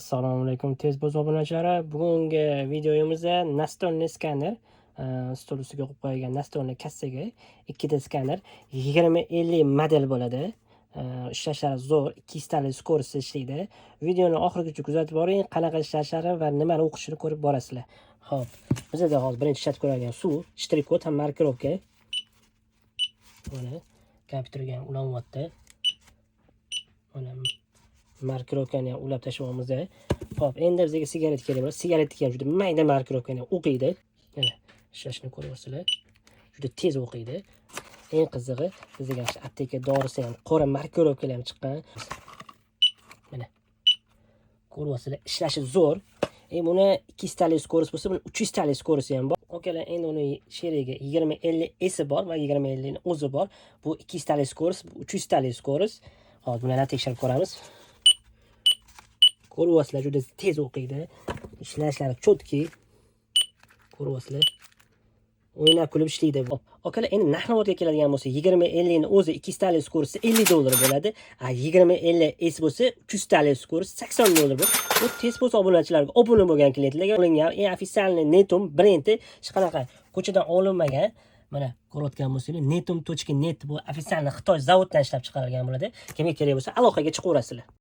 Assalomu alaykum tezboz obunachilari. Bugungi videomizda настольный skaner, stol ustiga qo'yib qo'yilgan настольный kassaga 2 ta skaner 2050 model bo'ladi. Ishlashlari zo'r, 2 tali skorost ishlaydi. Videoni oxirigacha kuzatib boring, qanaqa ishlashlari va nimani o'qishini ko'rib borasizlar. Xo'p, bizda hozir birinchi ishlatib ko'radigan suv, shtrikot ham markirovka. Mana kompyuterga ham ulanyapti. Mana markirovkani ham ulab tashlayapmiz. Xo'p, endi bizga sigaret kerak bo'ladi. Sigaretni ham juda mayda markirovkani o'qiydi. Mana ishlashini ko'ryapsizlar. Juda tez o'qiydi. Eng qizig'i, bizga apteka dorisi ham qora markirovkalar ham chiqqan. Mana ko'ryapsizlar, ishlashi zo'r. Buni 200 tali skorost bo'lsa, buni 300 tali skorosti ham bor. Okalar, endi uni sherigi 2050 si bor va 2050 ni o'zi bor. Bu 200 tali skorost, bu 300 tali skorost. Hozir bularni tekshirib ko'ramiz. Ko'ryapsizlar, juda tez o'qiydi. Ishlashlari chotki. Ko'ryapsizlar. O'ynab kulib ishlaydi. Okalar, endi narxga keladigan bo'lsa, 2050 ni o'zi 200 tali skorosti $50 bo'ladi. 2050 s bo'lsa, 300 tali skorost $80 bo'ladi. Bu tezboz obunachilarga obuna bo'lgan klientlarga olingan eng ofitsialniy Netum brendi, hech qanaqa ko'chadan olinmagan. Mana ko'rayotgan bo'lsangiz, netum.net bu ofitsialniy Xitoy zavoddan ishlab chiqarilgan bo'ladi. Kimga kerak bo'lsa, aloqaga chiqaverasizlar.